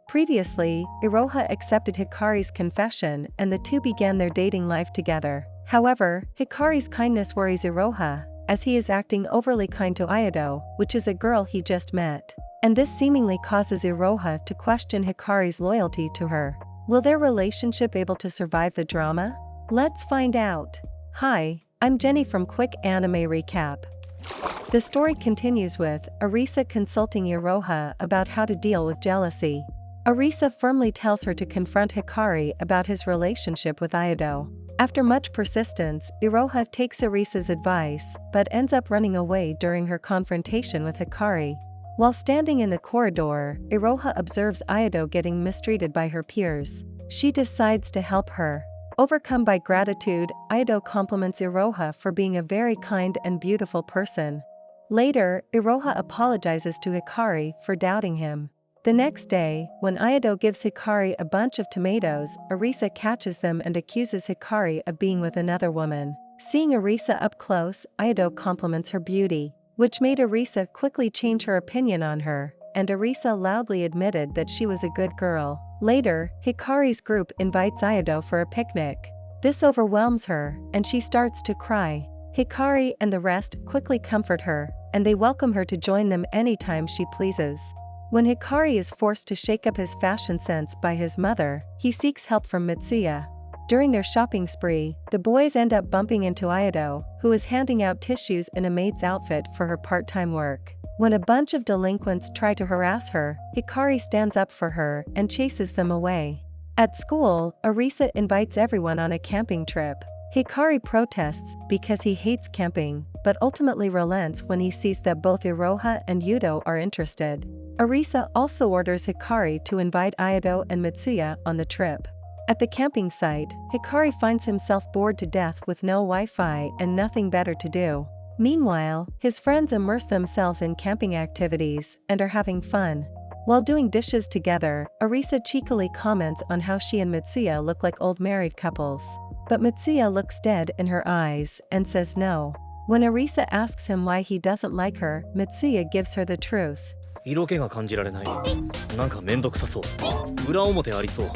Previously, Iroha accepted Hikari's confession and the two began their dating life together. However, Hikari's kindness worries Iroha, as he is acting overly kind to Ayado, which is a girl he just met. And this seemingly causes Iroha to question Hikari's loyalty to her. Will their relationship able to survive the drama? Let's find out. Hi, I'm Jenny from Quick Anime Recap. The story continues with Arisa consulting Iroha about how to deal with jealousy. Arisa firmly tells her to confront Hikari about his relationship with Ayado. After much persistence, Iroha takes Arisa's advice, but ends up running away during her confrontation with Hikari. While standing in the corridor, Iroha observes Ayado getting mistreated by her peers. She decides to help her. Overcome by gratitude, Ayado compliments Iroha for being a very kind and beautiful person. Later, Iroha apologizes to Hikari for doubting him. The next day, when Ayado gives Hikari a bunch of tomatoes, Arisa catches them and accuses Hikari of being with another woman. Seeing Arisa up close, Ayado compliments her beauty, which made Arisa quickly change her opinion on her, and Arisa loudly admitted that she was a good girl. Later, Hikari's group invites Ayado for a picnic. This overwhelms her, and she starts to cry. Hikari and the rest quickly comfort her, and they welcome her to join them anytime she pleases. When Hikari is forced to shake up his fashion sense by his mother, he seeks help from Mitsuya. During their shopping spree, the boys end up bumping into Ayado, who is handing out tissues in a maid's outfit for her part-time work. When a bunch of delinquents try to harass her, Hikari stands up for her and chases them away. At school, Arisa invites everyone on a camping trip. Hikari protests because he hates camping, but ultimately relents when he sees that both Iroha and Yudo are interested. Arisa also orders Hikari to invite Ayado and Mitsuya on the trip. At the camping site, Hikari finds himself bored to death with no Wi-Fi and nothing better to do. Meanwhile, his friends immerse themselves in camping activities and are having fun. While doing dishes together, Arisa cheekily comments on how she and Mitsuya look like old married couples. But Mitsuya looks dead in her eyes and says no. When Arisa asks him why he doesn't like her, Mitsuya gives her the truth. 色気が感じられない。なんかめんどくさそう。裏表ありそう。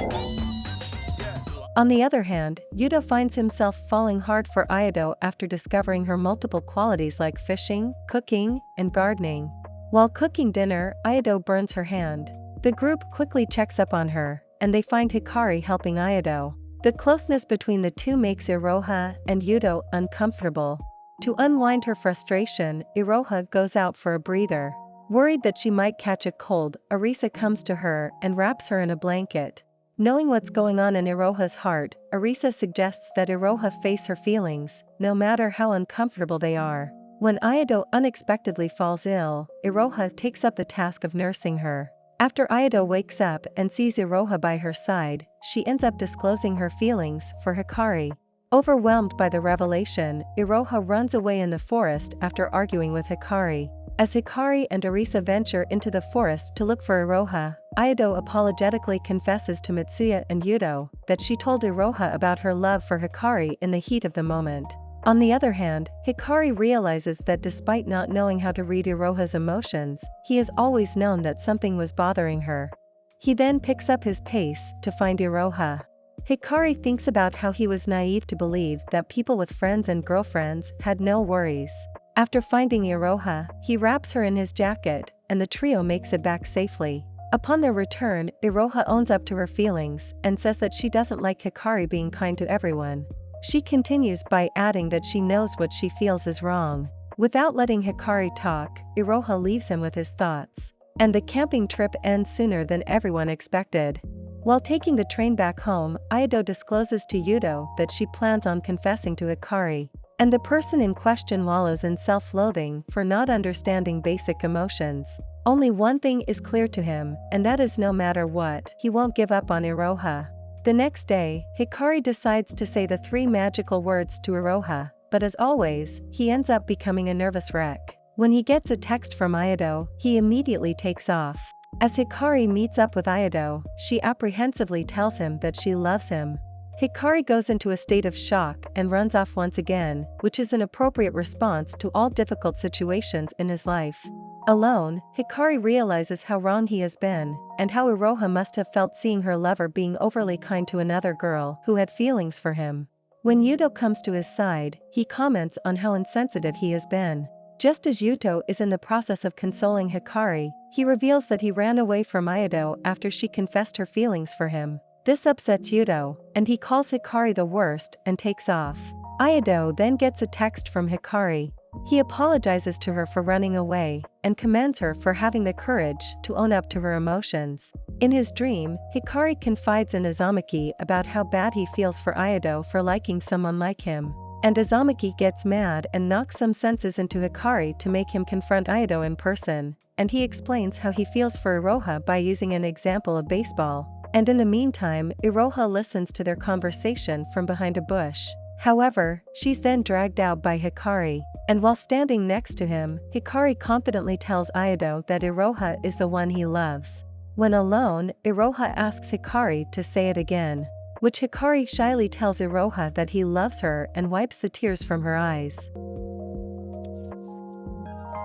On the other hand, Yudo finds himself falling hard for Ayado after discovering her multiple qualities like fishing, cooking, and gardening. While cooking dinner, Ayado burns her hand. The group quickly checks up on her, and they find Hikari helping Ayado. The closeness between the two makes Iroha and Yudo uncomfortable. To unwind her frustration, Iroha goes out for a breather. Worried that she might catch a cold, Arisa comes to her and wraps her in a blanket. Knowing what's going on in Iroha's heart, Arisa suggests that Iroha face her feelings, no matter how uncomfortable they are. When Ayado unexpectedly falls ill, Iroha takes up the task of nursing her. After Ayado wakes up and sees Iroha by her side, she ends up disclosing her feelings for Hikari. Overwhelmed by the revelation, Iroha runs away in the forest after arguing with Hikari. As Hikari and Arisa venture into the forest to look for Iroha, Ayado apologetically confesses to Mitsuya and Yudo that she told Iroha about her love for Hikari in the heat of the moment. On the other hand, Hikari realizes that despite not knowing how to read Iroha's emotions, he has always known that something was bothering her. He then picks up his pace to find Iroha. Hikari thinks about how he was naive to believe that people with friends and girlfriends had no worries. After finding Iroha, he wraps her in his jacket, and the trio makes it back safely. Upon their return, Iroha owns up to her feelings and says that she doesn't like Hikari being kind to everyone. She continues by adding that she knows what she feels is wrong. Without letting Hikari talk, Iroha leaves him with his thoughts. And the camping trip ends sooner than everyone expected. While taking the train back home, Ayado discloses to Yudo that she plans on confessing to Hikari. And the person in question wallows in self-loathing for not understanding basic emotions. Only one thing is clear to him, and that is no matter what, he won't give up on Iroha. The next day, Hikari decides to say the 3 magical words to Iroha, but as always, he ends up becoming a nervous wreck. When he gets a text from Ayado, he immediately takes off. As Hikari meets up with Ayado, she apprehensively tells him that she loves him. Hikari goes into a state of shock and runs off once again, which is an appropriate response to all difficult situations in his life. Alone, Hikari realizes how wrong he has been, and how Iroha must have felt seeing her lover being overly kind to another girl who had feelings for him. When Yuto comes to his side, he comments on how insensitive he has been. Just as Yuto is in the process of consoling Hikari, he reveals that he ran away from Ayato after she confessed her feelings for him. This upsets Yuto, and he calls Hikari the worst and takes off. Ayato then gets a text from Hikari. He apologizes to her for running away, and commends her for having the courage to own up to her emotions. In his dream, Hikari confides in Azumaki about how bad he feels for Ayato for liking someone like him. And Azumaki gets mad and knocks some senses into Hikari to make him confront Ayato in person, and he explains how he feels for Iroha by using an example of baseball. And in the meantime, Iroha listens to their conversation from behind a bush. However, she's then dragged out by Hikari, and while standing next to him, Hikari confidently tells Ayato that Iroha is the one he loves. When alone, Iroha asks Hikari to say it again, which Hikari shyly tells Iroha that he loves her and wipes the tears from her eyes.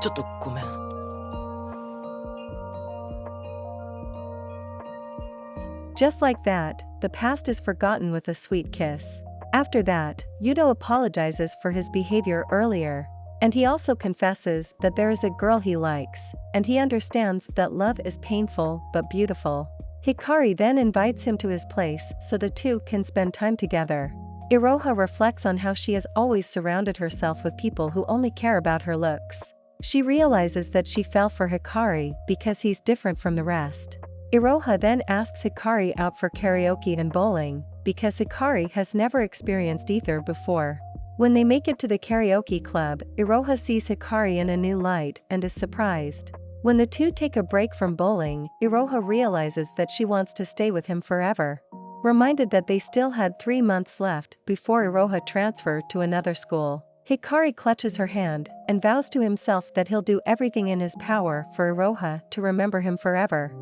ちょっとごめん。 Just like that, the past is forgotten with a sweet kiss. After that, Yuto apologizes for his behavior earlier, and he also confesses that there is a girl he likes, and he understands that love is painful but beautiful. Hikari then invites him to his place so the two can spend time together. Iroha reflects on how she has always surrounded herself with people who only care about her looks. She realizes that she fell for Hikari because he's different from the rest. Iroha then asks Hikari out for karaoke and bowling, because Hikari has never experienced either before. When they make it to the karaoke club, Iroha sees Hikari in a new light and is surprised. When the two take a break from bowling, Iroha realizes that she wants to stay with him forever. Reminded that they still had 3 months left before Iroha transferred to another school, Hikari clutches her hand and vows to himself that he'll do everything in his power for Iroha to remember him forever.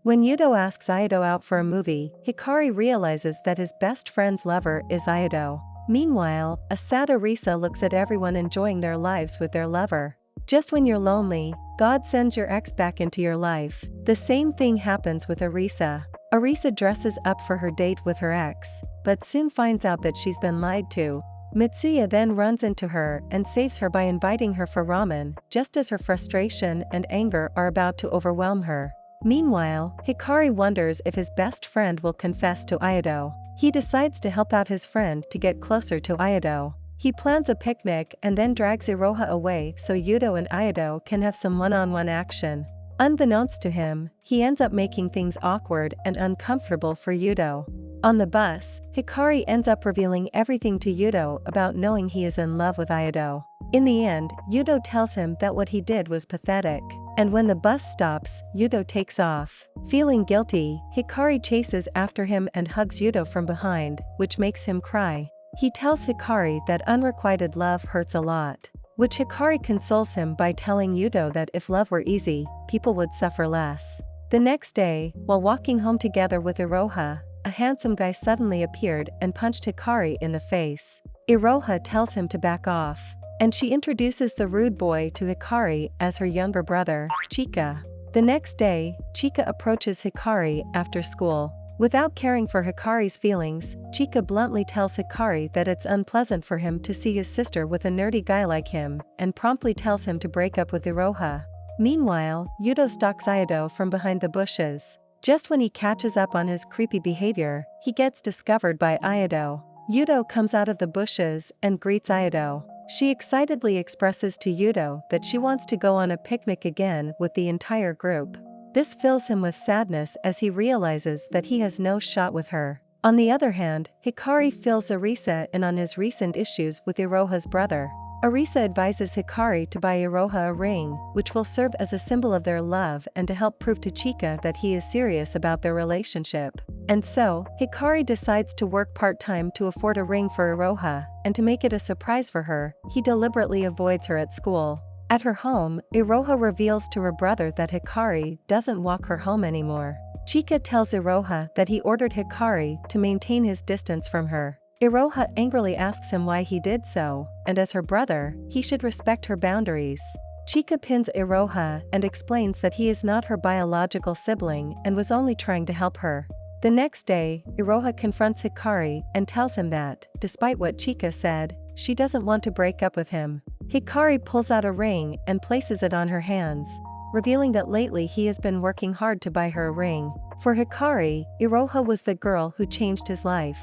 When Yuto asks Ayato out for a movie, Hikari realizes that his best friend's lover is Ayato. Meanwhile, a sad Arisa looks at everyone enjoying their lives with their lover. Just when you're lonely, God sends your ex back into your life. The same thing happens with Arisa. Arisa dresses up for her date with her ex, but soon finds out that she's been lied to. Mitsuya then runs into her and saves her by inviting her for ramen, just as her frustration and anger are about to overwhelm her. Meanwhile, Hikari wonders if his best friend will confess to Ayato. He decides to help out his friend to get closer to Ayato. He plans a picnic and then drags Iroha away so Yuto and Ayato can have some one-on-one action. Unbeknownst to him, he ends up making things awkward and uncomfortable for Yuto. On the bus, Hikari ends up revealing everything to Yuto about knowing he is in love with Ayato. In the end, Yuto tells him that what he did was pathetic. And when the bus stops, Yuto takes off. Feeling guilty, Hikari chases after him and hugs Yuto from behind, which makes him cry. He tells Hikari that unrequited love hurts a lot, which Hikari consoles him by telling Yuto that if love were easy, people would suffer less. The next day, while walking home together with Iroha, a handsome guy suddenly appeared and punched Hikari in the face. Iroha tells him to back off, and she introduces the rude boy to Hikari as her younger brother, Chika. The next day, Chika approaches Hikari after school. Without caring for Hikari's feelings, Chika bluntly tells Hikari that it's unpleasant for him to see his sister with a nerdy guy like him, and promptly tells him to break up with Iroha. Meanwhile, Yuto stalks Ayato from behind the bushes. Just when he catches up on his creepy behavior, he gets discovered by Ayato. Yuto comes out of the bushes and greets Ayato. She excitedly expresses to Yuto that she wants to go on a picnic again with the entire group. This fills him with sadness as he realizes that he has no shot with her. On the other hand, Hikari fills Arisa in on his recent issues with Iroha's brother. Arisa advises Hikari to buy Iroha a ring, which will serve as a symbol of their love and to help prove to Chika that he is serious about their relationship. And so, Hikari decides to work part-time to afford a ring for Iroha, and to make it a surprise for her, he deliberately avoids her at school. At her home, Iroha reveals to her brother that Hikari doesn't walk her home anymore. Chika tells Iroha that he ordered Hikari to maintain his distance from her. Iroha angrily asks him why he did so, and as her brother, he should respect her boundaries. Chika pins Iroha and explains that he is not her biological sibling and was only trying to help her. The next day, Iroha confronts Hikari and tells him that, despite what Chika said, she doesn't want to break up with him. Hikari pulls out a ring and places it on her hands, revealing that lately he has been working hard to buy her a ring. For Hikari, Iroha was the girl who changed his life.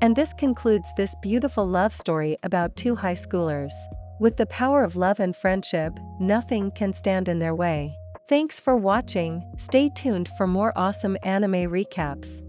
And this concludes this beautiful love story about two high schoolers. With the power of love and friendship, nothing can stand in their way. Thanks for watching. Stay tuned for more awesome anime recaps.